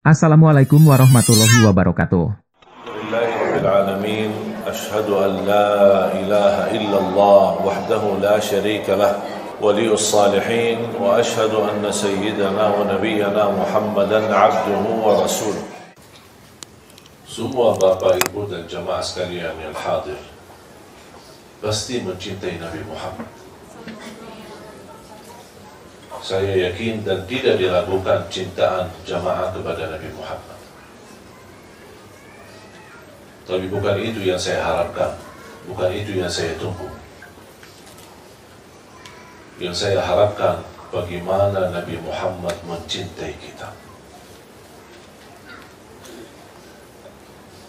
Assalamualaikum warahmatullahi wabarakatuh. Alhamdulillahirrahmanirrahim. Ashhadu an la ilaha illallah wahdahu la syarika lah waliyus salihin wa ashhadu anna sayyidana wa nabiyyana Muhammadan abduhu wa rasuluh. Semua Bapak, Ibu dan jamaah sekalian yang hadir pasti mencintai Nabi Muhammad. Saya yakin dan tidak diragukan cintaan jamaah kepada Nabi Muhammad. Tapi bukan itu yang saya harapkan, bukan itu yang saya tunggu. Yang saya harapkan bagaimana Nabi Muhammad mencintai kita.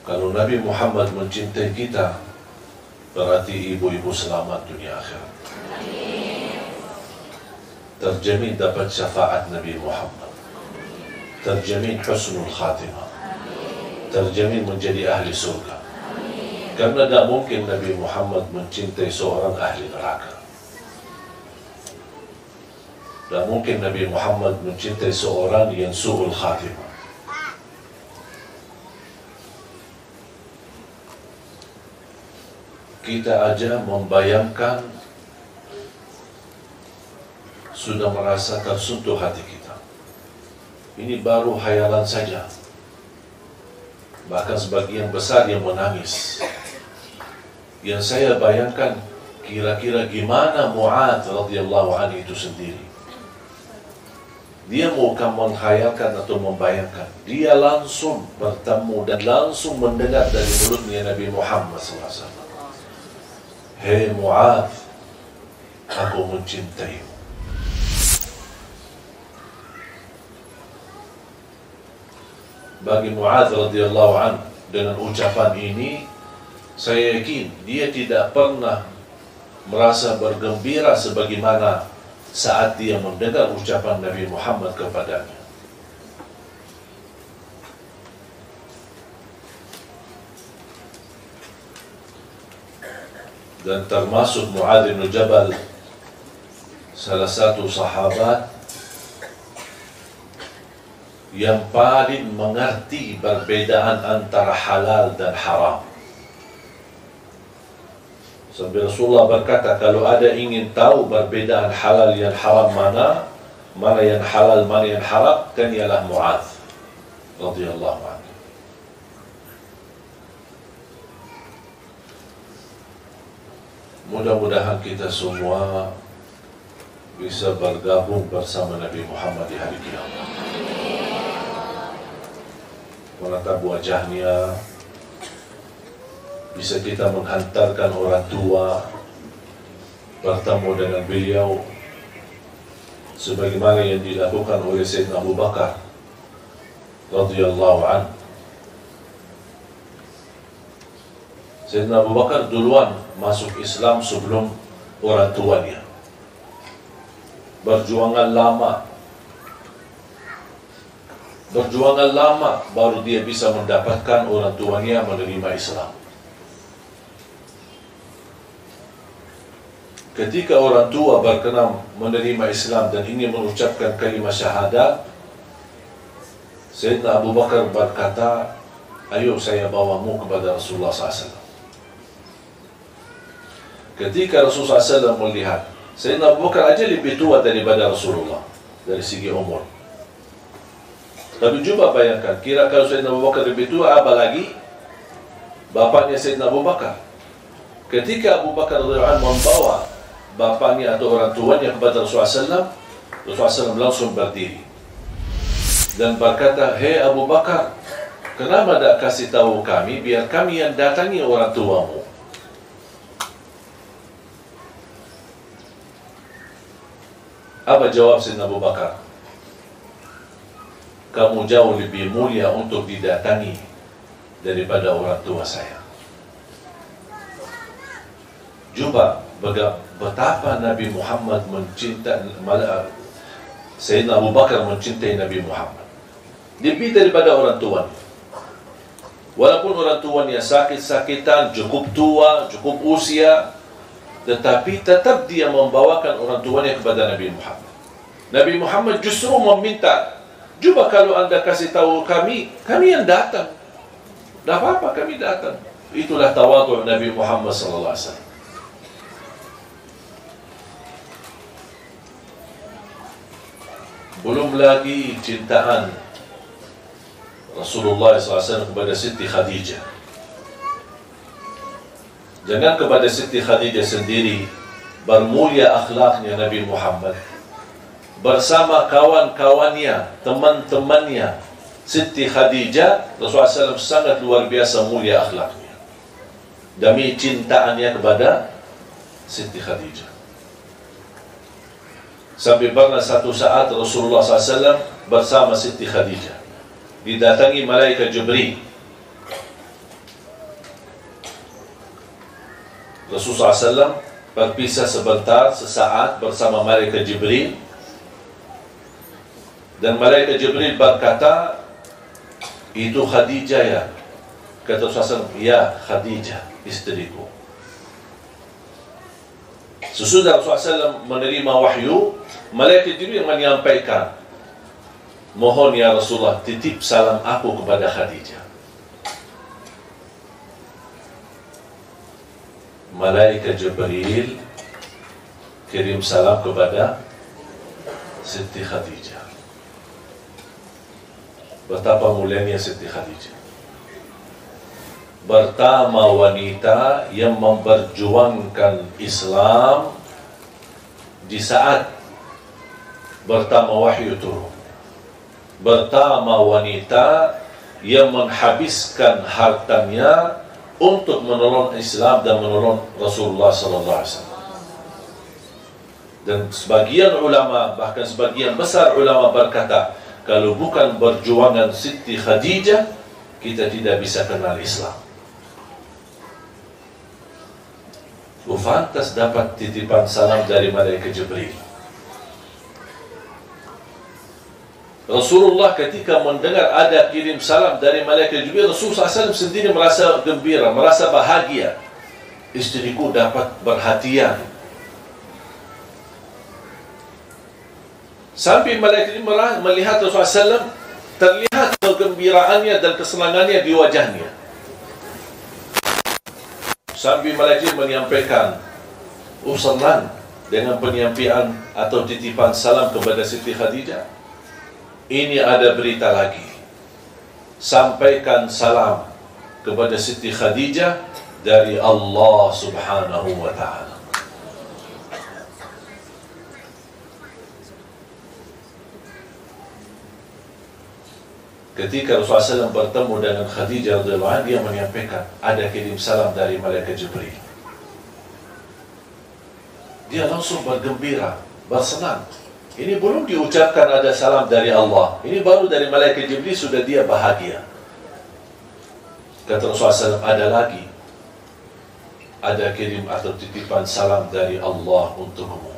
Kalau Nabi Muhammad mencintai kita, berarti ibu-ibu selamat dunia akhirat. Terjamin dapat syafaat Nabi Muhammad, terjamin husnul khatimah, terjamin menjadi ahli surga. Karena tidak mungkin Nabi Muhammad mencintai seorang ahli neraka. Tidak mungkin Nabi Muhammad mencintai seorang yang su'ul khatimah. Kita aja membayangkan sudah merasa tersentuh hati kita. Ini baru khayalan saja. Bahkan sebagian besar yang menangis. Yang saya bayangkan kira-kira gimana Mu'adz radhiyallahu anhu itu sendiri. Dia bukan menghayalkan atau membayangkan. Dia langsung bertemu dan langsung mendengar dari mulutnya Nabi Muhammad SAW. Hei Mu'adz, aku mencintaimu. Bagi Mu'adz radhiyallahu anhu, dengan ucapan ini saya yakin dia tidak pernah merasa bergembira sebagaimana saat dia mendengar ucapan Nabi Muhammad kepadanya. Dan termasuk Mu'adz bin Jabal, salah satu sahabat yang paling mengerti perbedaan antara halal dan haram. Sampai Rasulullah berkata, kalau ada ingin tahu perbedaan halal yang haram mana yang halal, mana yang haram, kan ialah Mu'adz radhiyallahu anhu. Mudah-mudahan kita semua bisa bergabung bersama Nabi Muhammad di hari kiamat. Menatap wajahnya, bisa kita menghantarkan orang tua bertemu dengan beliau sebagaimana yang dilakukan oleh Sayyidina Abu Bakar radhiyallahu anhu. Sayyidina Abu Bakar duluan masuk Islam sebelum orang tuanya. Berjuangan lama baru dia bisa mendapatkan orang tuanya menerima Islam. Ketika orang tua berkenan menerima Islam dan ingin mengucapkan kalimat syahadat, Sayyidina Abu Bakar berkata, ayo saya bawamu kepada Rasulullah SAW. Ketika Rasulullah SAW melihat Sayyidina Abu Bakar aja lebih tua daripada Rasulullah dari segi umur. Tapi coba bayangkan, kira kalau Sayyidina Abu Bakar lebih tua, apalagi bapaknya Sayyidina Abu Bakar. Ketika Abu Bakar radhiyallahu anhu membawa bapaknya atau orang tuanya kepada Rasulullah SAW langsung berdiri dan berkata, hei Abu Bakar, kenapa tak kasih tahu kami, biar kami yang datangi orang tuamu. Apa jawab Sayyidina Abu Bakar? Kamu jauh lebih mulia untuk didatangi daripada orang tua saya. Coba betapa Nabi Muhammad mencintai, Sayyidina Abu Bakar mencintai Nabi Muhammad lebih daripada orang tuanya. Walaupun orang tuanya sakit-sakitan, cukup tua, cukup usia, tetapi tetap dia membawakan orang tuanya kepada Nabi Muhammad. Nabi Muhammad justru meminta Cuba kalau anda kasih tahu kami yang datang. Dah apa-apa, kami datang. Itulah tawadhu Nabi Muhammad sallallahu alaihi wasallam. Belum lagi cintaan Rasulullah SAW kepada Siti Khadijah. Jangan kepada Siti Khadijah sendiri, bermulia akhlaknya Nabi Muhammad. Bersama kawan-kawannya, teman-temannya, Siti Khadijah, Rasulullah SAW sangat luar biasa mulia akhlaknya. Demi cintaannya kepada Siti Khadijah. Sampai pernah satu saat Rasulullah SAW bersama Siti Khadijah didatangi malaikat Jibril. Rasulullah SAW berpisah sebentar, sesaat bersama malaikat Jibril. Dan malaikat Jibril berkata, itu Khadijah ya. Kata Rasulullah SAW, ya Khadijah, istriku. Sesudah Rasulullah SAW menerima wahyu, malaikat Jibril menyampaikan, mohon ya Rasulullah, titip salam aku kepada Khadijah. Malaikat Jibril kirim salam kepada Siti Khadijah. Betapa mulianya Siti Khadijah. Pertama wanita yang memperjuangkan Islam di saat pertama wahyu turun. Pertama wanita yang menghabiskan hartanya untuk menolong Islam dan menolong Rasulullah SAW. Dan sebagian ulama, bahkan sebagian besar ulama berkata, kalau bukan perjuangan Siti Khadijah, kita tidak bisa kenal Islam. Fantas dapat titipan salam dari malaikat Jibril. Rasulullah ketika mendengar ada kirim salam dari malaikat Jibril, Rasulullah SAW sendiri merasa gembira, merasa bahagia. Istriku dapat perhatian. Sampai malaikat Jibril melihat Rasulullah SAW, terlihat kegembiraannya dan kesenangannya di wajahnya. Sambil malaikat menyampaikan, senang dengan penyampaian atau titipan salam kepada Siti Khadijah. Ini ada berita lagi. Sampaikan salam kepada Siti Khadijah dari Allah Subhanahu wa ta'ala. Ketika Rasulullah SAW bertemu dengan Khadijah radhiyallahu anha, dia menyampaikan ada kirim salam dari malaikat Jibril. Dia langsung bergembira, bersenang. Ini belum diucapkan ada salam dari Allah. Ini baru dari malaikat Jibril sudah dia bahagia. Kata Rasulullah SAW, ada lagi. Ada kirim atau titipan salam dari Allah untukmu.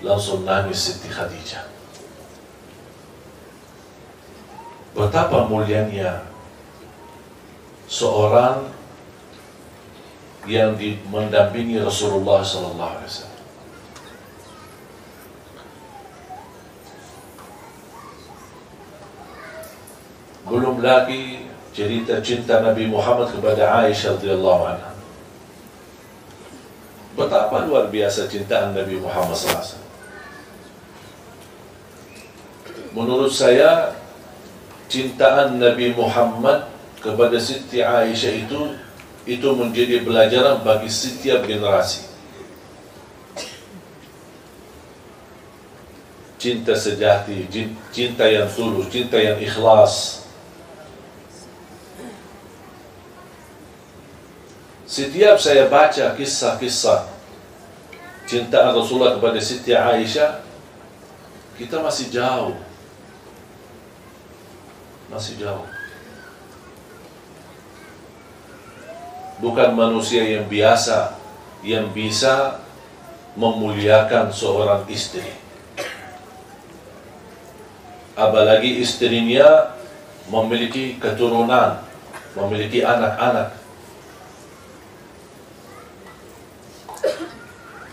Langsung nangis Siti Khadijah. Betapa mulianya seorang yang mendampingi Rasulullah SAW. Belum lagi cerita cinta Nabi Muhammad kepada Aisyah radhiyallahu anha. Betapa luar biasa cintaan Nabi Muhammad SAW. Menurut saya, cintaan Nabi Muhammad kepada Siti Aisyah itu menjadi pelajaran bagi setiap generasi. Cinta sejati, cinta yang tulus, cinta yang ikhlas. Setiap saya baca kisah-kisah cintaan Rasulullah kepada Siti Aisyah, kita masih jauh. Masih jauh. Bukan manusia yang biasa yang bisa memuliakan seorang istri. Apalagi istrinya memiliki keturunan, memiliki anak-anak.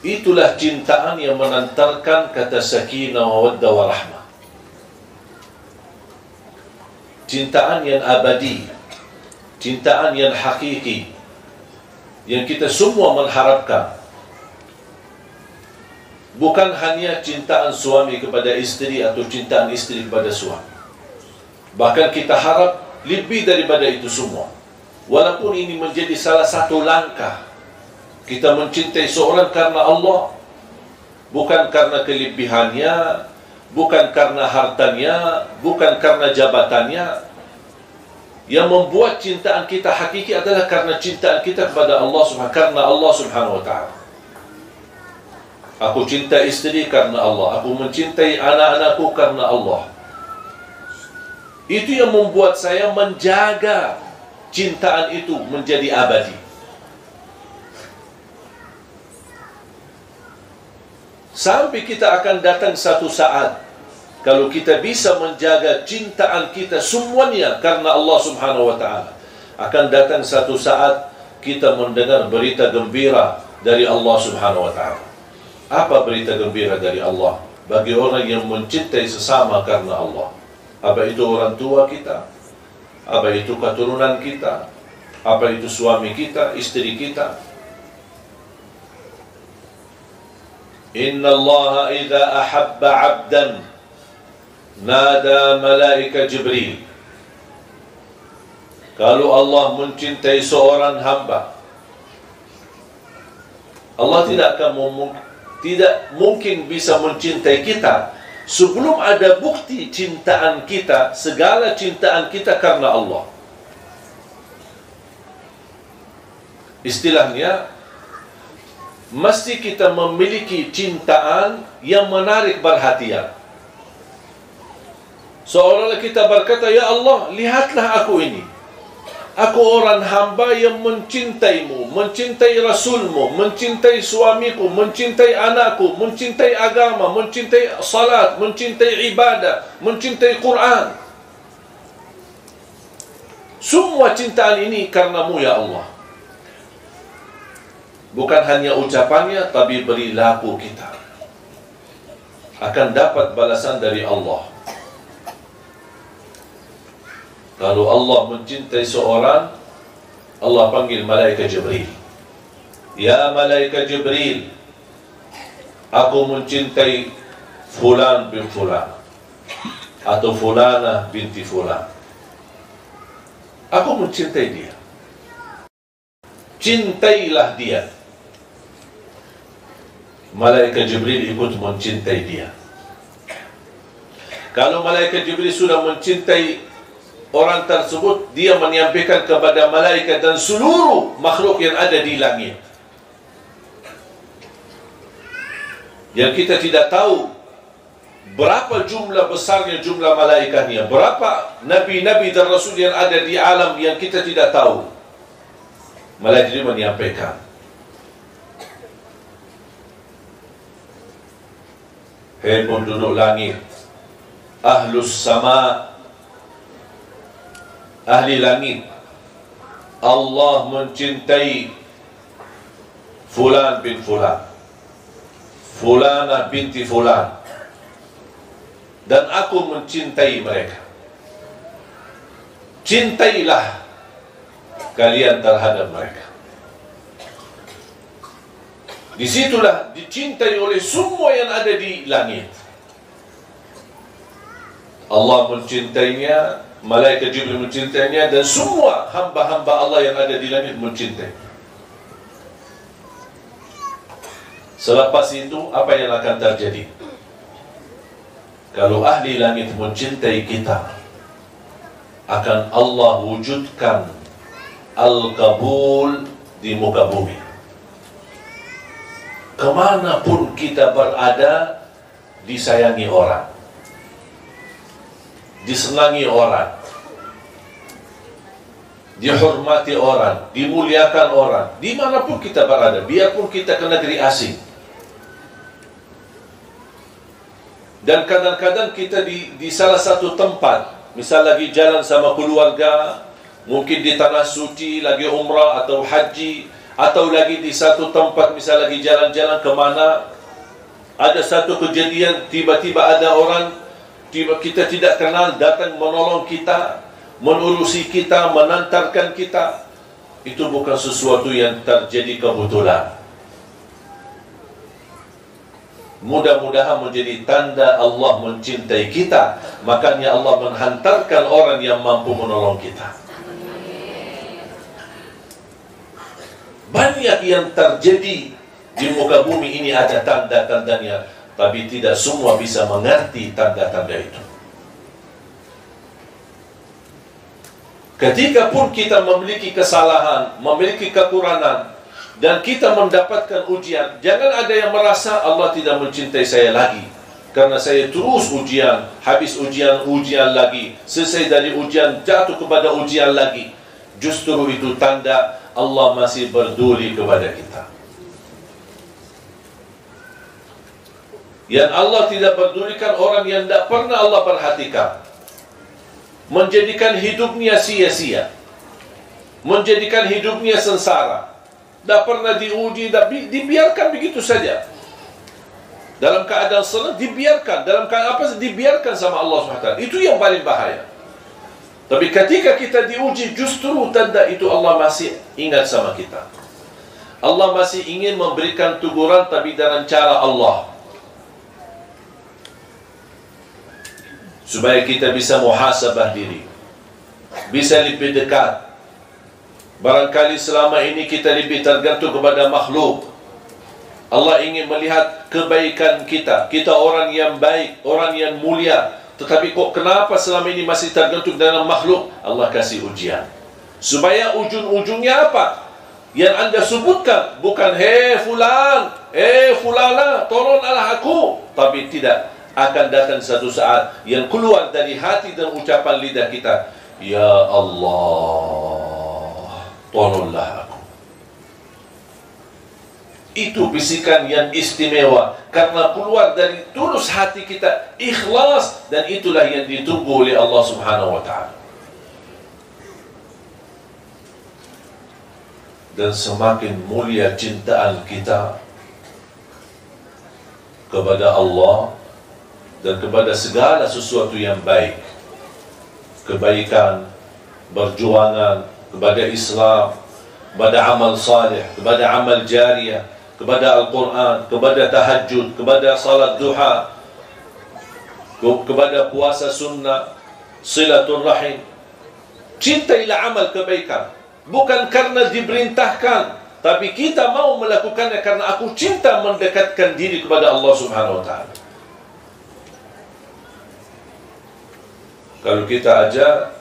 Itulah cintaan yang menantarkan kata sakinah, mawaddah, warahmah. cintaan yang abadi, cintaan yang hakiki, yang kita semua mengharapkan. Bukan hanya cintaan suami kepada isteri atau cintaan isteri kepada suami. Bahkan kita harap lebih daripada itu semua. Walaupun ini menjadi salah satu langkah kita mencintai seorang karena Allah, bukan karena kelebihannya, bukan karena hartanya, bukan karena jabatannya. Yang membuat cintaan kita hakiki adalah karena cintaan kita kepada Allah Subhanahu wa ta'ala. Aku cinta istri karena Allah, aku mencintai anak-anakku karena Allah. Itu yang membuat saya menjaga cintaan itu menjadi abadi. Sampai kita akan datang satu saat, kalau kita bisa menjaga cintaan kita semuanya karena Allah Subhanahu wa ta'ala, akan datang satu saat kita mendengar berita gembira dari Allah Subhanahu wa ta'ala. Apa berita gembira dari Allah bagi orang yang mencintai sesama karena Allah? Apa itu orang tua kita? Apa itu keturunan kita? Apa itu suami kita, istri kita? Inna Allah idza ahabba 'abdan nada malaika Jibril. Kalau Allah mencintai seorang hamba, Allah tidak mungkin bisa mencintai kita sebelum ada bukti cintaan kita, segala cintaan kita karena Allah. Istilahnya, mesti kita memiliki cintaan yang menarik perhatian. Seolah-olah kita berkata, ya Allah, lihatlah aku ini. Aku orang hamba yang mencintaimu, mencintai Rasulmu, mencintai suamiku, mencintai anakku, mencintai agama, mencintai salat, mencintai ibadah, mencintai Quran. Semua cintaan ini karenamu ya Allah. Bukan hanya ucapannya, tapi perilaku kita akan dapat balasan dari Allah. Kalau Allah mencintai seorang, Allah panggil malaikat Jibril. Ya malaikat Jibril, aku mencintai fulan bin fulan, atau fulana binti fulan. Aku mencintai dia. Cintailah dia. Malaikat Jibril ikut mencintai dia. Kalau malaikat Jibril sudah mencintai orang tersebut, dia menyampaikan kepada malaikat dan seluruh makhluk yang ada di langit. Yang kita tidak tahu berapa jumlah besarnya jumlah malaikatnya, berapa nabi-nabi dan rasul yang ada di alam yang kita tidak tahu. Malaikat ini menyampaikan, hei penduduk langit, ahlus sama, ahli langit, Allah mencintai fulan bin fulan, fulana binti fulan, dan aku mencintai mereka. Cintailah kalian terhadap mereka. Disitulah dicintai oleh semua yang ada di langit. Allah mencintainya, malaikat Jibril mencintainya, dan semua hamba-hamba Allah yang ada di langit mencintai. Selepas itu, apa yang akan terjadi? Kalau ahli langit mencintai kita, akan Allah wujudkan al-qabul di muka bumi. Kemanapun kita berada, disayangi orang, disenangi orang, dihormati orang, dimuliakan orang, dimanapun kita berada, biarpun kita ke negeri asing. Dan kadang-kadang kita di salah satu tempat, misal lagi jalan sama keluarga, mungkin di tanah suci, lagi umrah atau haji, atau lagi di satu tempat, misal lagi jalan-jalan kemana, ada satu kejadian, tiba-tiba ada orang kita tidak kenal datang menolong kita, menurusi kita, menantarkan kita. Itu bukan sesuatu yang terjadi kebetulan. Mudah-mudahan menjadi tanda Allah mencintai kita. Makanya Allah menghantarkan orang yang mampu menolong kita. Banyak yang terjadi di muka bumi ini, ada tanda-tandanya, tapi tidak semua bisa mengerti tanda-tanda itu. Ketika pun kita memiliki kesalahan, memiliki kekurangan, dan kita mendapatkan ujian, jangan ada yang merasa Allah tidak mencintai saya lagi karena saya terus ujian, habis ujian, ujian lagi, selesai dari ujian, jatuh kepada ujian lagi. Justru itu tanda Allah masih peduli kepada kita. Yang Allah tidak pedulikan orang yang tidak pernah Allah perhatikan, menjadikan hidupnya sia-sia, menjadikan hidupnya sengsara, tidak pernah diuji, dibiarkan begitu saja. Dalam keadaan senang dibiarkan, dalam keadaan apa dibiarkan sama Allah SWT. Itu yang paling bahaya. Tapi ketika kita diuji, justru tanda itu Allah masih ingat sama kita. Allah masih ingin memberikan teguran, tapi dengan cara Allah, supaya kita bisa muhasabah diri, bisa lebih dekat. Barangkali selama ini kita lebih tergantung kepada makhluk. Allah ingin melihat kebaikan kita. Kita orang yang baik, orang yang mulia. Tetapi kok kenapa selama ini masih tergantung dalam makhluk? Allah kasih ujian. Supaya ujung-ujungnya apa? Yang anda sebutkan bukan hei fulan, hei fulana, tolonglah aku. Tapi tidak, akan datang satu saat yang keluar dari hati dan ucapan lidah kita, ya Allah, tolonglah aku. Itu bisikan yang istimewa karena keluar dari tulus hati kita, ikhlas, dan itulah yang ditunggu oleh Allah Subhanahu wa ta'ala. Dan semakin mulia cintaan kita kepada Allah dan kepada segala sesuatu yang baik, kebaikan, perjuangan kepada Islam, kepada amal saleh, kepada amal jariyah, kepada Al-Quran, kepada tahajud, kepada salat duha, kepada puasa sunnah, silatul rahim. Cintailah amal kebaikan, bukan karena diperintahkan, tapi kita mau melakukannya karena aku cinta mendekatkan diri kepada Allah Subhanahu wa ta'ala. Kalau kita aja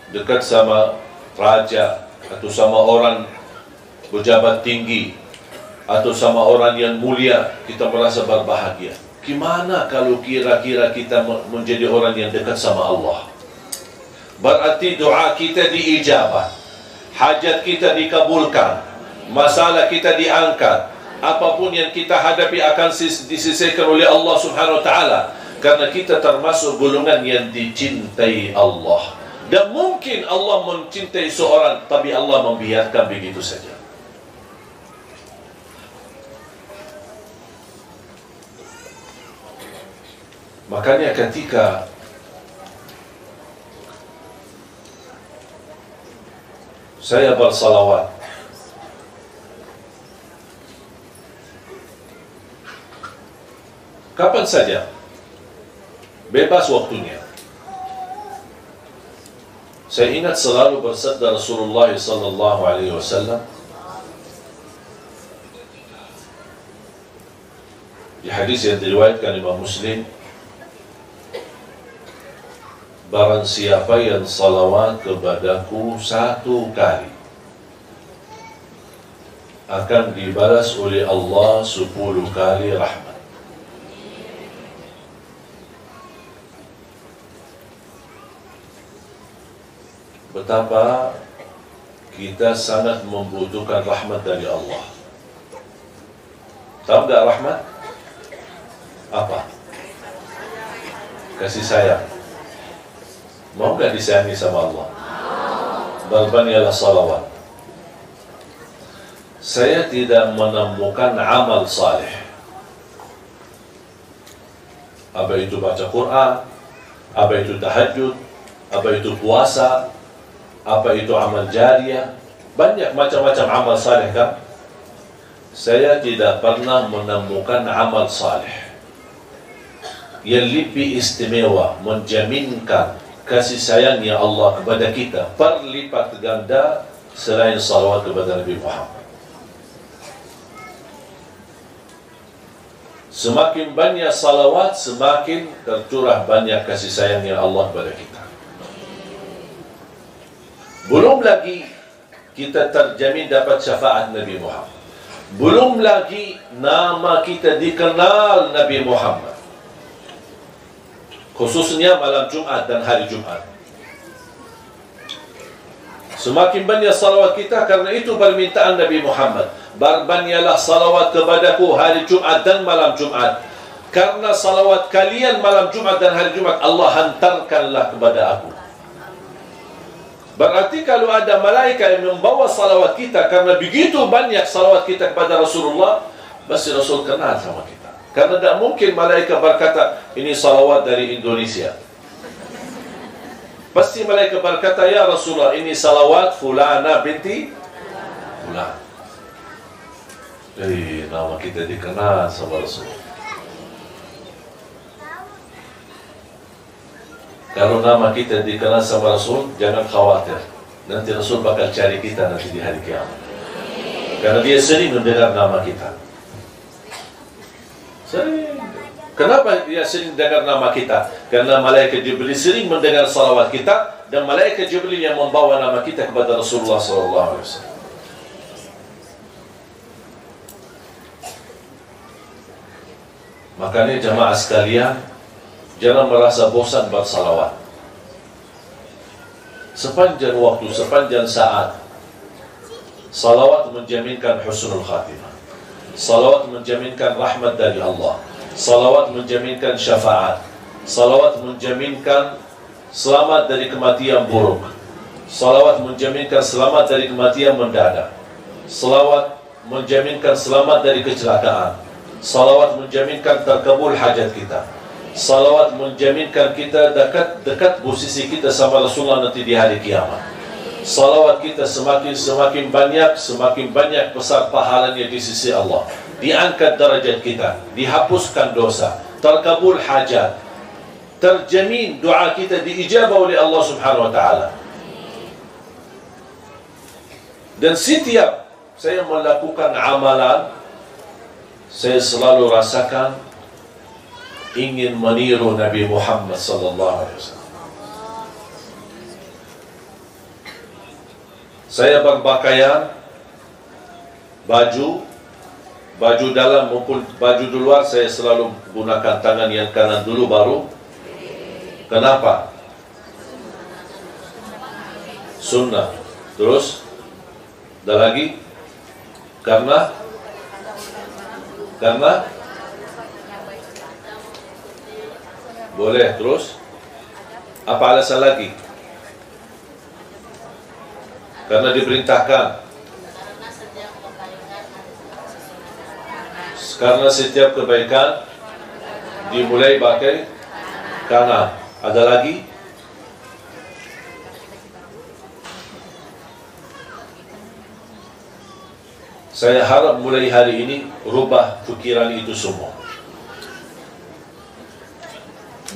dekat sama raja, atau sama orang pejabat tinggi, atau sama orang yang mulia, kita merasa berbahagia. Gimana kalau kira-kira kita menjadi orang yang dekat sama Allah? Berarti doa kita diijabah, hajat kita dikabulkan, masalah kita diangkat, apapun yang kita hadapi akan diselesaikan oleh Allah Subhanahu wa ta'ala, karena kita termasuk golongan yang dicintai Allah. Dan mungkin Allah mencintai seorang, tapi Allah membiarkan begitu saja. Makanya ketika saya bersalawat, kapan saja, bebas waktunya. Saya ingat selalu bersabda Rasulullah sallallahu alaihi wasallam di hadis yang diriwayatkan Imam Muslim, barang siapa yang salawat kepadaku 1 kali, akan dibalas oleh Allah 10 kali rahmat. Betapa kita sangat membutuhkan rahmat dari Allah. Tahu tak rahmat? Apa? Kasih sayang. Mau gak disayangi sama Allah? Balbanialah salawat. Saya tidak menemukan amal saleh, apa itu baca Quran, apa itu tahajud, apa itu puasa, apa itu amal jariah, banyak macam-macam amal saleh kan. Saya tidak pernah menemukan amal saleh yang lebih istimewa menjaminkan kasih sayangnya Allah kepada kita berlipat ganda selain salawat kepada Nabi Muhammad. Semakin banyak salawat, semakin tercurah banyak kasih sayangnya Allah kepada kita. Belum lagi kita terjamin dapat syafaat Nabi Muhammad. Belum lagi nama kita dikenal Nabi Muhammad, khususnya malam Jumat dan hari Jumat. Semakin banyak salawat kita, karena itu permintaan Nabi Muhammad, berbanyaklah salawat kepadaku hari Jumat dan malam Jumat, karena salawat kalian malam Jumat dan hari Jumat Allah hantarkanlah kepada aku. Berarti kalau ada malaikat yang membawa salawat kita, karena begitu banyak salawat kita kepada Rasulullah, pasti Rasul kenal sama kita. Karena tidak mungkin malaikat berkata, ini salawat dari Indonesia. Pasti malaikat berkata, ya Rasulullah, ini salawat fulana binti fulan. Jadi nama kita dikenal sama Rasul. Kalau nama kita dikenal sama Rasul, jangan khawatir, nanti Rasul bakal cari kita nanti di hari kiamat. Karena dia sering mendengar nama kita. Sering. Kenapa dia sering dengar nama kita? Karena malaikat Jibril sering mendengar salawat kita, dan malaikat Jibril yang membawa nama kita kepada Rasulullah SAW. Makanya jamaah sekalian, jangan merasa bosan bersalawat. Sepanjang waktu, sepanjang saat, salawat menjaminkan husnul khatimah. Salawat menjaminkan rahmat dari Allah. Salawat menjaminkan syafaat. Salawat menjaminkan selamat dari kematian buruk. Salawat menjaminkan selamat dari kematian mendadak. Salawat menjaminkan selamat dari kecelakaan. Salawat menjaminkan terkabul hajat kita. Salawat menjaminkan kita dekat posisi kita sama Rasulullah nanti di hari kiamat. Salawat kita semakin banyak besar pahalanya di sisi Allah. Diangkat derajat kita, dihapuskan dosa, terkabul hajat, terjamin doa kita diijabah oleh Allah Subhanahu wa taala. Dan setiap saya melakukan amalan, saya selalu rasakan ingin meniru Nabi Muhammad sallallahu alaihi wasallam. Saya berpakaian baju dalam maupun baju di luar, saya selalu gunakan tangan yang kanan dulu baru. Kenapa? Sunnah. Terus ada lagi? Karena boleh. Terus apa alasan lagi? Karena diperintahkan. Karena setiap kebaikan dimulai pakai kanan. Ada lagi? Saya harap mulai hari ini rubah pikiran itu semua.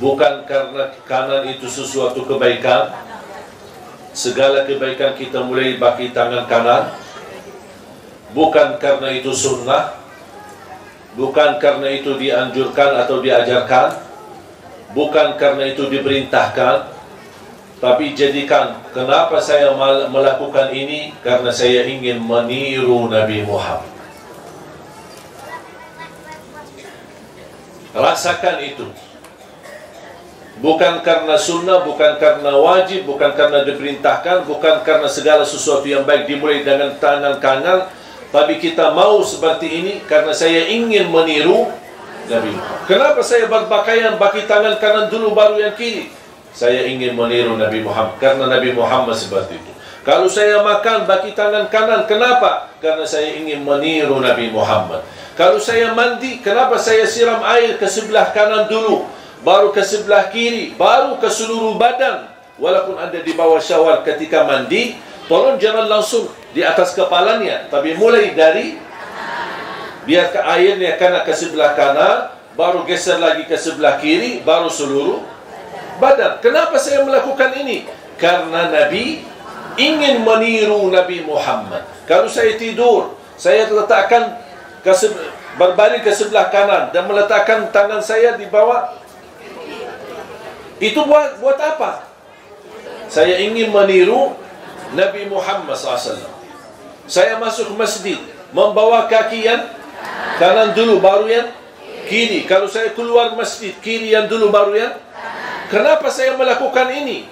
Bukan karena kanan itu sesuatu kebaikan, segala kebaikan kita mulai pakai tangan kanan. Bukan karena itu sunnah, bukan karena itu dianjurkan atau diajarkan, bukan karena itu diperintahkan, tapi jadikan kenapa saya melakukan ini, karena saya ingin meniru Nabi Muhammad. Rasakan itu. Bukan karena sunnah, bukan karena wajib, bukan karena diperintahkan, bukan karena segala sesuatu yang baik dimulai dengan tangan kanan, tapi kita mau seperti ini karena saya ingin meniru Nabi Muhammad. Kenapa saya berpakaian pakai tangan kanan dulu baru yang kiri? Saya ingin meniru Nabi Muhammad, karena Nabi Muhammad seperti itu. Kalau saya makan pakai tangan kanan, kenapa? Karena saya ingin meniru Nabi Muhammad. Kalau saya mandi, kenapa saya siram air ke sebelah kanan dulu, baru ke sebelah kiri, baru ke seluruh badan? walaupun anda di bawah syawar ketika mandi, tolong jangan langsung di atas kepalanya, tapi mulai dari biar airnya kena ke sebelah kanan, baru geser lagi ke sebelah kiri, baru seluruh badan. Kenapa saya melakukan ini? Karena Nabi ingin meniru Nabi Muhammad. Kalau saya tidur, saya letakkan berbaring ke sebelah kanan dan meletakkan tangan saya di bawah. Itu buat apa? Saya ingin meniru Nabi Muhammad SAW. Saya masuk masjid, membawa kaki yang kanan dulu, baru yang kiri. Kalau saya keluar masjid, kiri yang dulu, baru yang. Kenapa saya melakukan ini?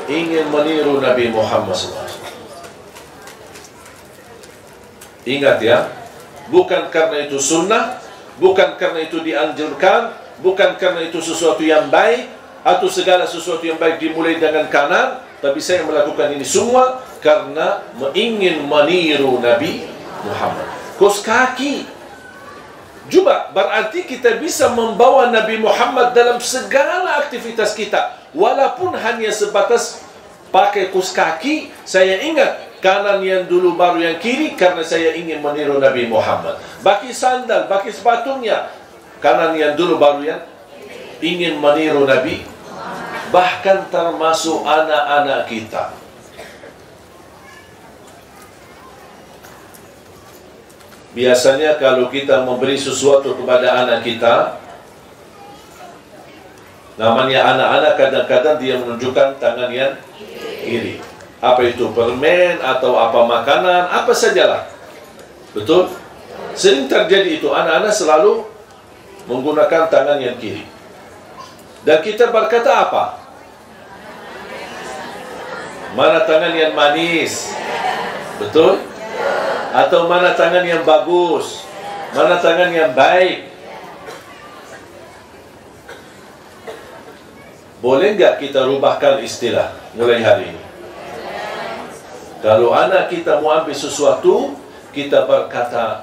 Ingin meniru Nabi Muhammad SAW. Ingat ya, bukan karena itu sunnah, bukan karena itu dianjurkan, bukan karena itu sesuatu yang baik, atau segala sesuatu yang baik dimulai dengan kanan, tapi saya melakukan ini semua karena ingin meniru Nabi Muhammad. Kos kaki juga berarti kita bisa membawa Nabi Muhammad dalam segala aktivitas kita, walaupun hanya sebatas pakai kos kaki. Saya ingat kanan yang dulu baru yang kiri, karena saya ingin meniru Nabi Muhammad. Pakai sandal, pakai sepatunya, kanan yang dulu baru yang ingin meniru Nabi. Bahkan termasuk anak-anak kita. Biasanya kalau kita memberi sesuatu kepada anak kita, namanya anak-anak, kadang-kadang dia menunjukkan tangan yang kiri. Apa itu, permen atau apa makanan, apa sajalah. Betul? Sering terjadi itu, anak-anak selalu menggunakan tangan yang kiri. Dan kita berkata apa? Mana tangan yang manis? Betul? Atau mana tangan yang bagus? Mana tangan yang baik? Boleh nggak kita rubahkan istilah mulai hari ini? Kalau anak kita mau ambil sesuatu, kita berkata,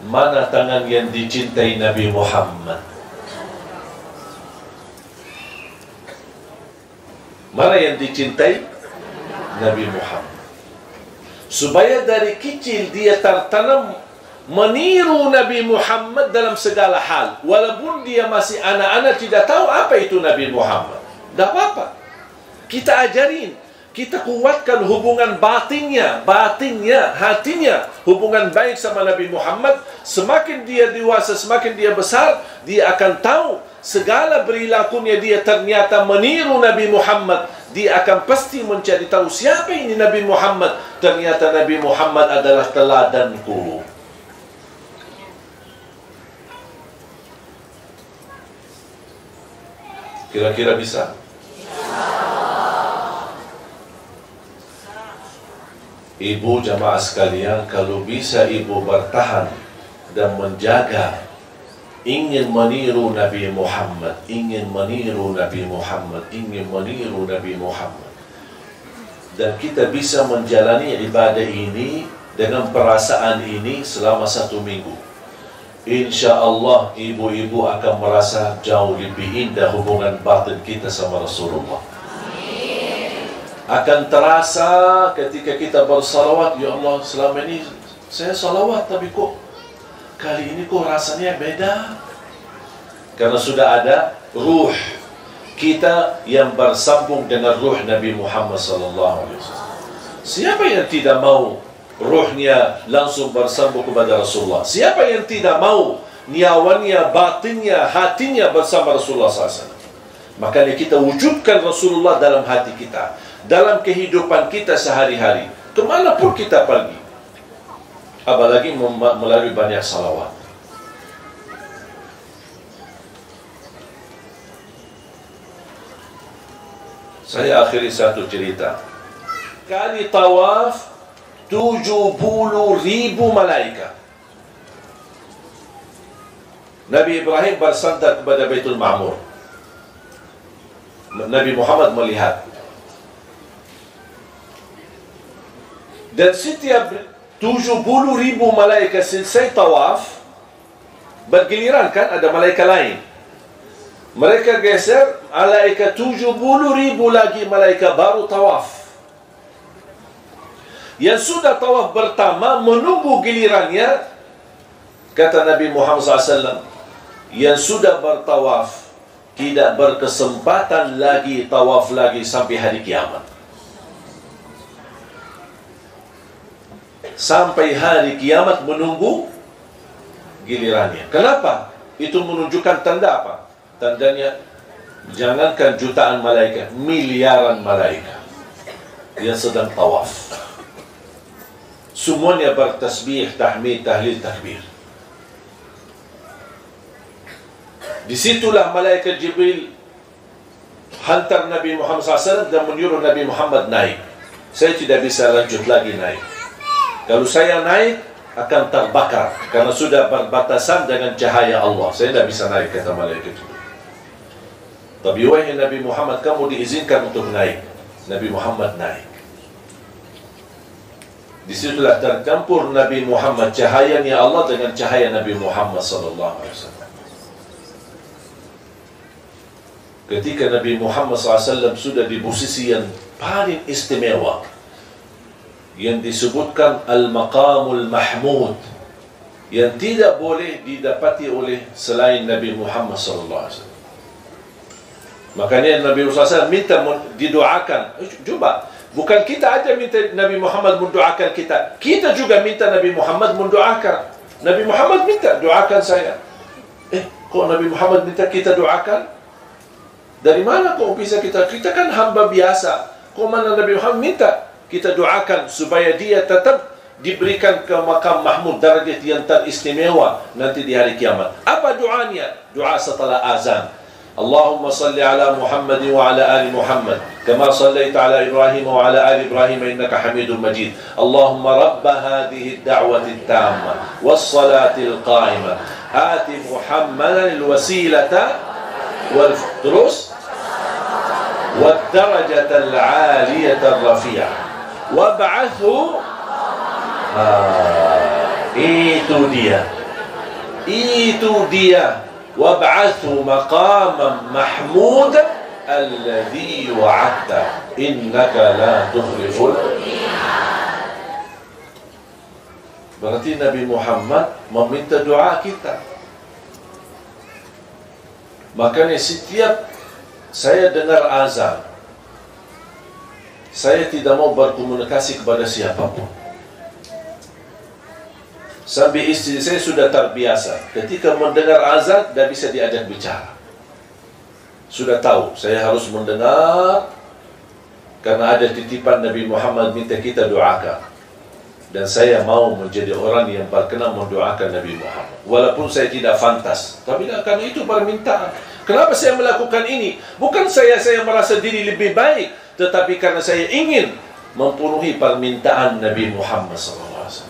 mana tangan yang dicintai Nabi Muhammad? Mana yang dicintai Nabi Muhammad? Supaya dari kecil dia tertanam meniru Nabi Muhammad dalam segala hal. Walaupun dia masih anak-anak tidak tahu apa itu Nabi Muhammad, tidak apa-apa. Kita ajarin, kita kuatkan hubungan batinnya, hatinya, hubungan baik sama Nabi Muhammad. Semakin dia dewasa, semakin dia besar, dia akan tahu segala perilakunya dia ternyata meniru Nabi Muhammad. Dia akan pasti mencari tahu siapa ini Nabi Muhammad. Ternyata Nabi Muhammad adalah teladanku. Kira-kira bisa? Ibu jamaah sekalian, kalau bisa ibu bertahan dan menjaga, ingin meniru Nabi Muhammad, ingin meniru Nabi Muhammad, ingin meniru Nabi Muhammad, dan kita bisa menjalani ibadah ini dengan perasaan ini selama 1 minggu, insya Allah ibu-ibu akan merasa jauh lebih indah hubungan batin kita sama Rasulullah. Akan terasa ketika kita bersalawat, ya Allah, selama ini saya salawat, tapi kok kali ini kok rasanya beda. Karena sudah ada ruh kita yang bersambung dengan ruh Nabi Muhammad SAW. Siapa yang tidak mau ruhnya langsung bersambung kepada Rasulullah? Siapa yang tidak mau nyawanya, batinnya, hatinya bersama Rasulullah SAW? Makanya kita wujudkan Rasulullah dalam hati kita, dalam kehidupan kita sehari-hari, kemanapun kita pergi. Apalagi melalui banyak salawat. Saya akhiri satu cerita. Kali tawaf 70.000 malaikat. Nabi Ibrahim bersandar kepada Baitul Ma'mur. Nabi Muhammad melihat. Dan setiap 70.000 malaikat selesai tawaf, bergiliran kan, ada malaikat lain. Mereka geser, malaikat 70.000 lagi malaikat baru tawaf. Yang sudah tawaf pertama menunggu gilirannya, kata Nabi Muhammad SAW, yang sudah bertawaf tidak berkesempatan lagi tawaf lagi sampai hari kiamat. Sampai hari kiamat menunggu gilirannya. Kenapa? Itu menunjukkan tanda apa? Tandanya, jangankan jutaan malaikat, miliaran malaikat yang sedang tawaf. Semuanya bertasbih, tahmid, tahlil, takbir. Disitulah malaikat Jibril hantar Nabi Muhammad SAW dan menyuruh Nabi Muhammad naik. Saya tidak bisa lanjut lagi naik. Kalau saya naik akan terbakar karena sudah berbatasan dengan cahaya Allah. Saya tidak bisa naik, kata malaikat itu. Tapi wahai Nabi Muhammad, kamu diizinkan untuk naik. Nabi Muhammad naik. Disitulah tercampur Nabi Muhammad, cahayanya Allah dengan cahaya Nabi Muhammad SAW. Ketika Nabi Muhammad SAW sudah di posisi yang paling istimewa, yang disebutkan Al-Maqamul Mahmud, yang tidak boleh didapati oleh selain Nabi Muhammad SAW. Makanya Nabi Muhammad SAW minta didoakan. Coba, bukan kita aja minta Nabi Muhammad mendoakan kita, kita juga minta Nabi Muhammad mendoakan. Nabi Muhammad minta, doakan saya. Kok Nabi Muhammad minta kita doakan? Dari mana kok bisa kita? Kita kan hamba biasa. Kok mana Nabi Muhammad minta kita doakan supaya dia tetap diberikan ke makam mahmud, darajat yang teristimewa nanti di hari kiamat. Apa doanya? Doa setelah azan. Allahumma salli ala Muhammad wa ala ali Muhammad kama sallaita ala Ibrahim wa ala ali Ibrahim innaka Hamidum Majid. Allahumma rabba hadhihi ad-da'wati at-tamma was-salati al-qa'imah ati Muhammadan al-wasilata terus والدرجة العالية الرفيعة وابعثه itu dia وابعثه مقاما محمودا الذي وعدته إنك لا تخلف الميعاد. Berarti Nabi Muhammad meminta doa kita. Makanya setiap saya dengar azan, saya tidak mau berkomunikasi kepada siapapun. Sampai istri saya sudah terbiasa, ketika mendengar azan tidak bisa diajak bicara. Sudah tahu, saya harus mendengar karena ada titipan Nabi Muhammad minta kita doakan. Dan saya mau menjadi orang yang berkenan mendoakan Nabi Muhammad. Walaupun saya tidak fantas, tapi karena itu permintaan. Kenapa saya melakukan ini? Bukan saya merasa diri lebih baik, tetapi karena saya ingin memenuhi permintaan Nabi Muhammad SAW.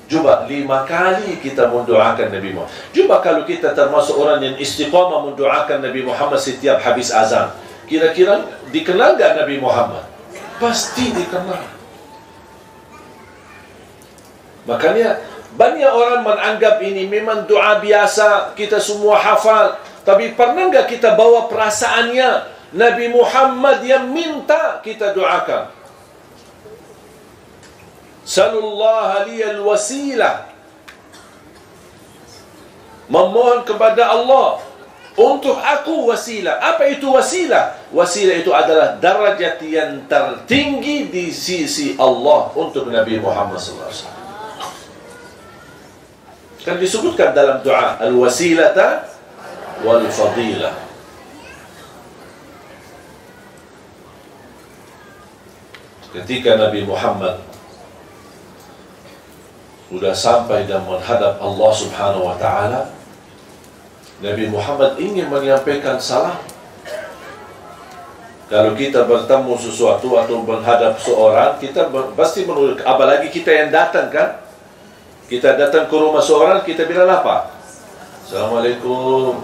Coba 5 kali kita mendoakan Nabi Muhammad. Coba kalau kita termasuk orang yang istiqamah mendoakan Nabi Muhammad setiap habis azan, kira-kira dikenal gak Nabi Muhammad? Pasti dikenal. Makanya banyak orang menganggap ini memang doa biasa, kita semua hafal. Tapi pernah nggak kita bawa perasaannya Nabi Muhammad yang minta kita doakan? Sallallahu liyal wasilah, memohon kepada Allah untuk aku wasilah. Apa itu wasilah? Wasilah itu adalah darajat yang tertinggi di sisi Allah untuk Nabi Muhammad SAW. Kan disebutkan dalam doa al-wasilata wal-fadilah. Ketika Nabi Muhammad sudah sampai dan menghadap Allah Subhanahu wa ta'ala, Nabi Muhammad ingin menyampaikan salam. Kalau kita bertemu sesuatu atau menghadap seorang, kita pasti menurut, apalagi kita yang datang kan. Kita datang ke rumah seorang, kita bilang apa? Assalamualaikum.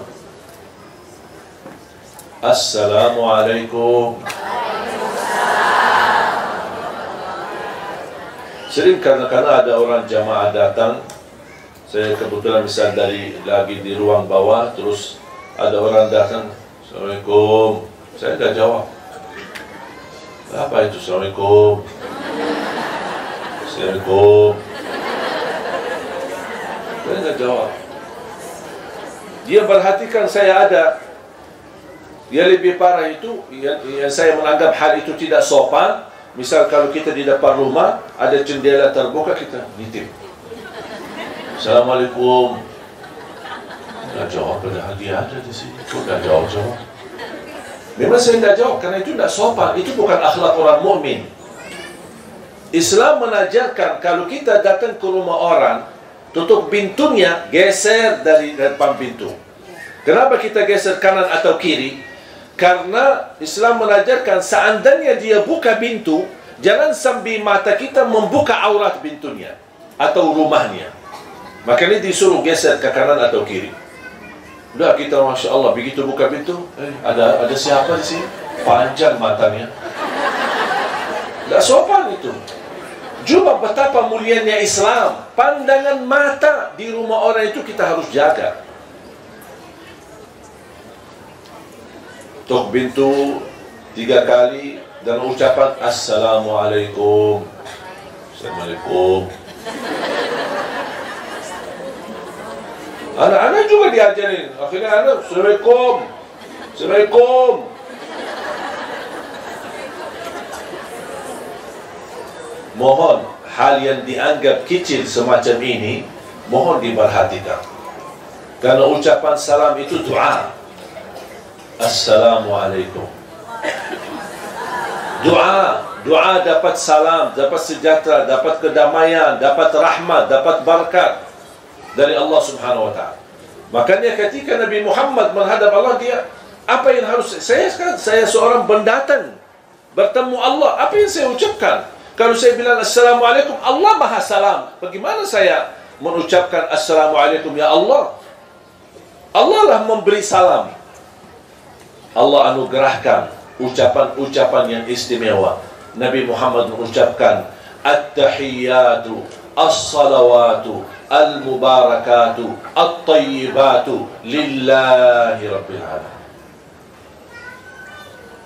Assalamualaikum. Sering kadang-kadang ada orang jamaah datang, Saya kebetulan misal lagi di ruang bawah, terus ada orang datang, Assalamualaikum. Saya dah jawab. Apa itu Assalamualaikum? Assalamualaikum. Saya dah jawab. Dia perhatikan saya ada. Yang lebih parah itu, yang saya menganggap hal itu tidak sopan. Misal kalau kita di depan rumah, ada jendela terbuka, kita nitip. Assalamualaikum. Dah jawab, padahal dia ada di sini. Kok dah jawab? Memang saya tidak jawab, karena itu tidak sopan. Itu bukan akhlak orang mukmin. Islam mengajarkan kalau kita datang ke rumah orang, tutup pintunya, geser dari depan pintu. Kenapa kita geser kanan atau kiri? Karena Islam mengajarkan seandainya dia buka pintu, jangan sambil mata kita membuka aurat pintunya atau rumahnya. Makanya disuruh geser ke kanan atau kiri. Udah kita Masya Allah begitu buka pintu, ada siapa di sini? Panjang matanya. Tidak sopan itu. Juga betapa mulianya Islam. Pandangan mata di rumah orang itu kita harus jaga. Tok pintu 3 kali dan ucapan Assalamualaikum. Assalamualaikum. Anak-anak juga diajarin. Akhirnya anak Assalamualaikum. Assalamualaikum. Mohon hal yang dianggap kecil semacam ini mohon diperhatikan. Karena ucapan salam itu doa. Assalamualaikum. Doa dapat salam, dapat sejahtera, dapat kedamaian, dapat rahmat, dapat berkat dari Allah Subhanahu wa taala. Makanya ketika Nabi Muhammad menghadap Allah, dia apa yang harus saya seorang pendatang bertemu Allah, apa yang saya ucapkan? Kalau saya bilang Assalamualaikum, Allah Maha Salam. Bagaimana saya mengucapkan Assalamualaikum ya Allah? Allah lah memberi salam. Allah anugerahkan ucapan-ucapan yang istimewa. Nabi Muhammad mengucapkan At-tahiyyatu, As-salawatu, Al-mubarakatu, At-tayyibatu Lillahi Rabbil Alamin.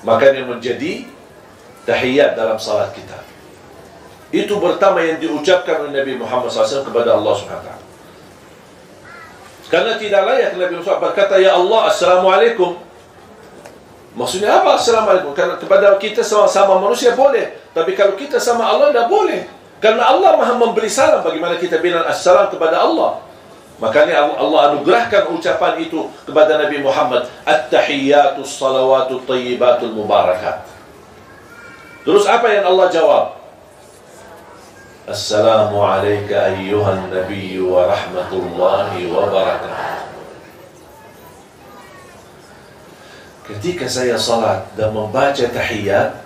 Makanya menjadi tahiyat dalam salat kita. Itu pertama yang diucapkan oleh Nabi Muhammad SAW kepada Allah SWT. Karena tidak layak Nabi Muhammad berkata, Ya Allah, Assalamualaikum. Maksudnya apa Assalamualaikum? Karena kepada kita sama manusia boleh, tapi kalau kita sama Allah tidak boleh. Karena Allah Maha memberi salam. Bagaimana kita bilang Assalam kepada Allah? Makanya Allah anugerahkan ucapan itu kepada Nabi Muhammad. At-tahiyyatu, As-salawatu, At-tayyibatu, Al-mubarakat. Terus apa yang Allah jawab? Assalamu alayka ayyuhan nabiyyu wa rahmatullahi wa barakatuh. Ketika saya salat dan membaca tahiyat,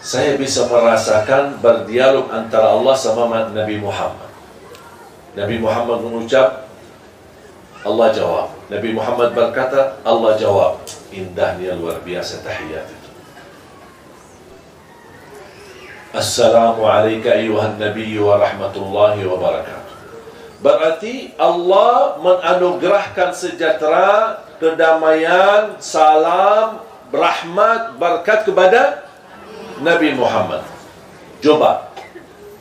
saya bisa merasakan berdialog antara Allah sama Nabi Muhammad. Nabi Muhammad mengucap, Allah jawab. Nabi Muhammad berkata, Allah jawab. Indahnya luar biasa tahiyat itu. Assalamu alayka ayyuhan nabiyyu wa rahmatullahi wa barakatuh. Berarti Allah menganugerahkan sejahtera, kedamaian, salam, rahmat, berkat kepada Nabi Muhammad. Coba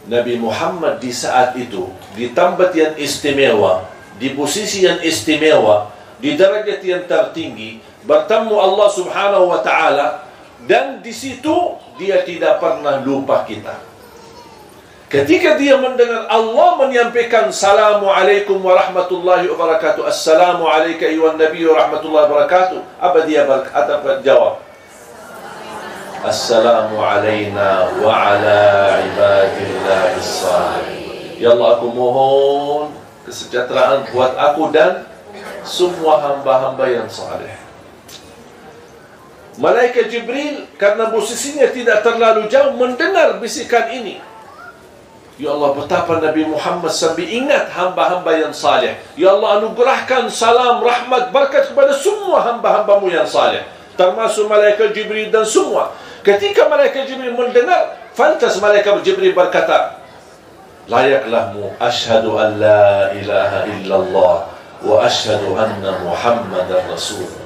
Nabi Muhammad di saat itu, di tempat yang istimewa, di posisi yang istimewa, di derajat yang tertinggi, bertemu Allah Subhanahu wa taala, dan di situ dia tidak pernah lupa kita. Ketika dia mendengar Allah menyampaikan Assalamualaikum warahmatullahi wabarakatuh, Assalamu alayka ayyuhan nabiyyu warahmatullahi wabarakatuh, apa dia jawab? Assalamu alayna wa ala ibadillahis salihin. Ya Allah, aku mohon kesejahteraan buat aku dan semua hamba-hamba yang saleh. Malaikat Jibril karena posisinya tidak terlalu jauh mendengar bisikan ini. Ya Allah, betapa Nabi Muhammad sambil ingat hamba-hamba yang saleh. Ya Allah, anugerahkan salam, rahmat, berkat kepada semua hamba-hambamu yang saleh, termasuk Malaikat Jibril dan semua. Ketika Malaikat Jibril mendengar, fantas Malaikat Jibril berkata, layaklah mu asyhadu an la ilaha illallah wa asyhadu anna Muhammadar Rasulullah.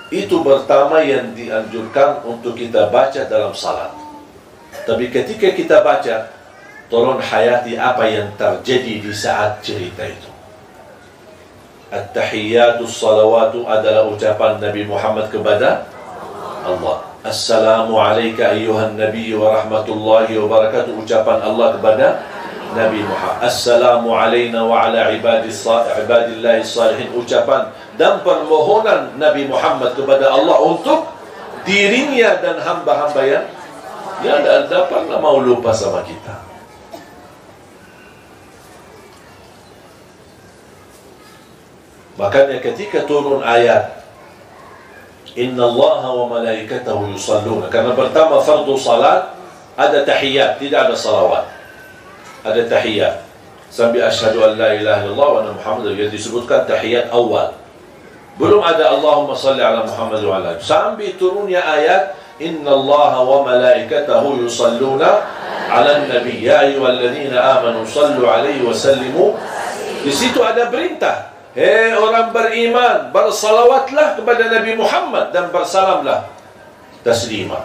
Itu pertama yang dianjurkan untuk kita baca dalam salat. Tapi ketika kita baca, tolong hayati apa yang terjadi di saat cerita itu. At-tahiyatus salawatu adalah ucapan Nabi Muhammad kepada Allah. Assalamu alayka ayyuhan nabiy wa rahmatullahi wa barakatuh, ucapan Allah kepada Nabi Muhammad. Assalamu alayna wa ala ibadillahi salihin, ucapan dan permohonan Nabi Muhammad kepada Allah untuk dirinya dan hamba-hamba yang tidak pernah mau lupa sama kita. Makanya ketika turun ayat Inna Allaha wa malaikatahu yusalluna, karena pertama fardu salat ada tahiyat, tidak ada salawat, ada tahiyat sampai asyhadu an la ilaha illallah wa anna Muhammadar, yang disebutkan tahiyat awal, belum ada Allahumma salli ala Muhammad wa ala, sampai turunnya ayat Inna Allaha wa malaikatahu yusalluna ala nabi ya ayyuhalladzina amanu sallu alaihi wa sallimu. Di situ ada perintah, hei orang beriman, bersalawatlah kepada Nabi Muhammad dan bersalamlah taslima.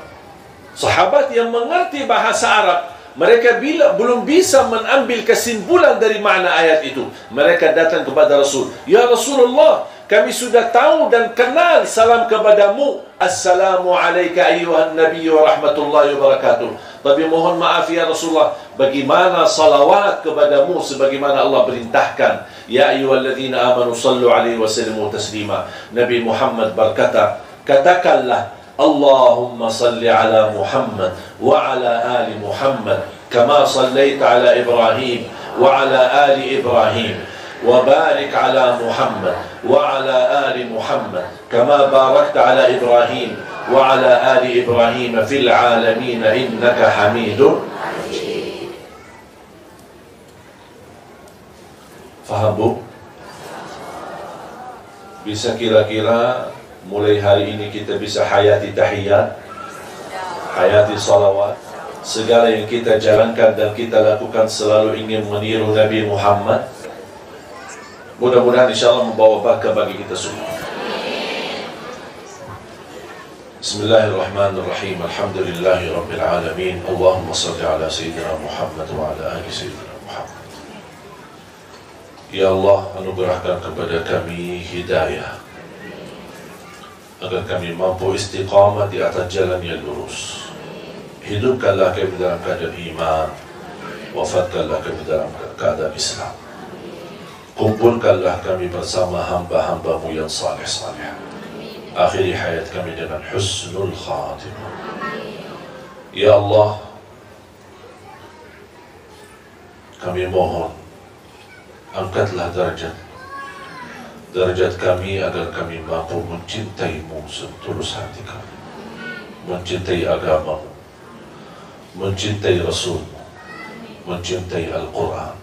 Sahabat yang mengerti bahasa Arab, mereka belum bisa mengambil kesimpulan dari makna ayat itu. Mereka datang kepada Rasul, ya Rasulullah, kami sudah tahu dan kenal salam kepadamu, assalamu alayka ayyuhan nabiy wa rahmatullahi wa barakatuh, tapi mohon maaf ya Rasulullah, bagaimana salawat kepadamu sebagaimana Allah perintahkan, ya ayyuhalladzina amanu sallu alaihi wa sallimu taslima. Nabi Muhammad berkata, katakanlah Allahumma salli ala Muhammad wa ala ali Muhammad kama sallaita ala Ibrahim wa ala ali Ibrahim wa barik ala Muhammad wa ala ali Muhammad kama barakta ala Ibrahim wa ala ali Ibrahim fil alamin innaka Hamidun. Faham bu? Bisa kira-kira mulai hari ini kita bisa hayati tahiyat, hayati salawat, segala yang kita jalankan dan kita lakukan selalu ingin meniru Nabi Muhammad. Mudah-mudahan insyaAllah membawa berkah bagi kita semua. Bismillahirrahmanirrahim. Alhamdulillahi Rabbil Alamin. Allahumma salli ala Sayyidina Muhammad wa ala ali Sayyidina Muhammad. Ya Allah, anugerahkan kepada kami hidayah agar kami mampu istiqamah di atas jalan yang lurus. Hidupkanlah kami dalam keadaan iman, wafatkanlah kami dalam keadaan Islam. Kumpulkanlah kami bersama hamba-hambamu yang saleh-saleh. Akhiri hayat kami dengan husnul khatimah. Ya Allah, kami mohon, angkatlah derajat kami agar kami mampu mencintaimu setulus hati kami, mencintai agamamu, mencintai Rasulmu, mencintai Al-Quran,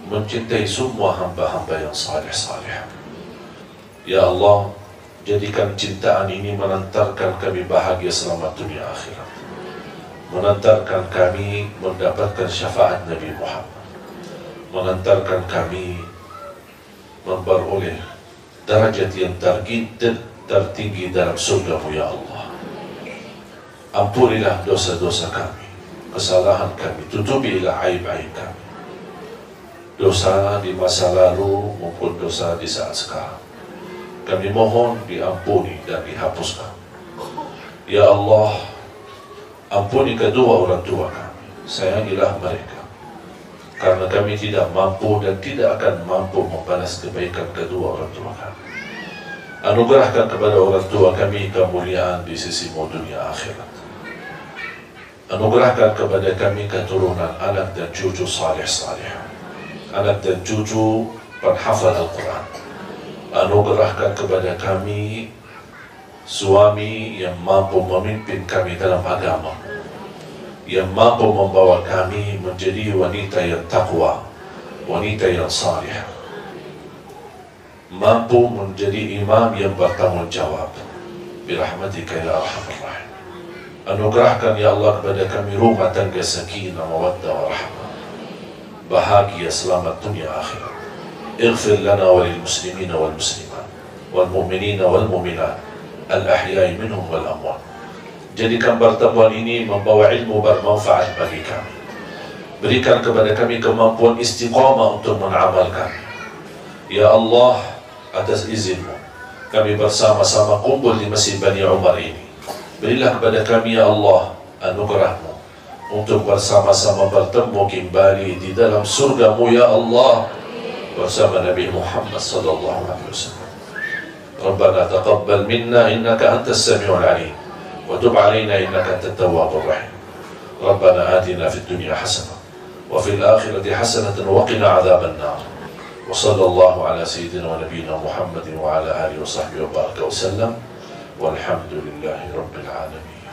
mencintai semua hamba-hamba yang saleh-saleh. Ya Allah, jadikan cintaan ini mengantarkan kami bahagia selamat dunia akhirat, mengantarkan kami mendapatkan syafaat Nabi Muhammad, mengantarkan kami memperoleh derajat yang tertinggi dalam surga-Mu ya Allah. Ampunilah dosa-dosa kami, kesalahan kami, tutupilah aib-aib kami, dosa di masa lalu maupun dosa di saat sekarang. Kami mohon diampuni dan dihapuskan. Ya Allah, ampuni kedua orang tua kami, sayangilah mereka, karena kami tidak mampu dan tidak akan mampu membalas kebaikan kedua orang tua kami. Anugerahkan kepada orang tua kami kemuliaan di sisimu dunia akhirat. Anugerahkan kepada kami keturunan anak dan cucu saleh-saleh, anak dan cucu penghafal Al-Quran. Anugerahkan kepada kami suami yang mampu memimpin kami dalam agama, yang mampu membawa kami menjadi wanita yang takwa, wanita yang salih, mampu menjadi imam yang bertanggung jawab. Birahmatika ya arhamar rahim. Anugerahkan ya Allah kepada kami rumah tangga sakinah, mawaddah, warahmah, bahagia selamat dunia akhirat. Ighfir lana walil muslimina wal muslimat wal mu'minina wal mu'minat al ahya'i minhum wal amwat. Jadikan pertemuan ini membawa ilmu bermanfaat bagi kami. Berikan kepada kami kemampuan istiqamah untuk mengamalkan. Ya Allah, atas izin-Mu kami bersama-sama kumpul di Masjid Bani Umar ini. Berilah kepada kami ya Allah anugerah-Mu untuk bersama-sama bertemu kembali di dalam surga-Mu ya Allah bersama Nabi Muhammad sallallahu alaihi wasallam. Rabbana taqabbal minna innaka antas samiul alim wa tub alaina innaka antat tawwabur rahim. Rabbana atina fid dunya hasanah wa fil akhirati hasanah wa qina adzaban nar. Wa sallallahu ala sayyidina wa nabiyyina Muhammadin wa ala alihi wa sahbihi wa baraka wa sallam. Walhamdulillahi rabbil alamin.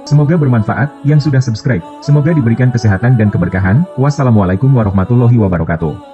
Semoga bermanfaat yang sudah subscribe. Semoga diberikan kesehatan dan keberkahan. Wassalamualaikum warahmatullahi wabarakatuh.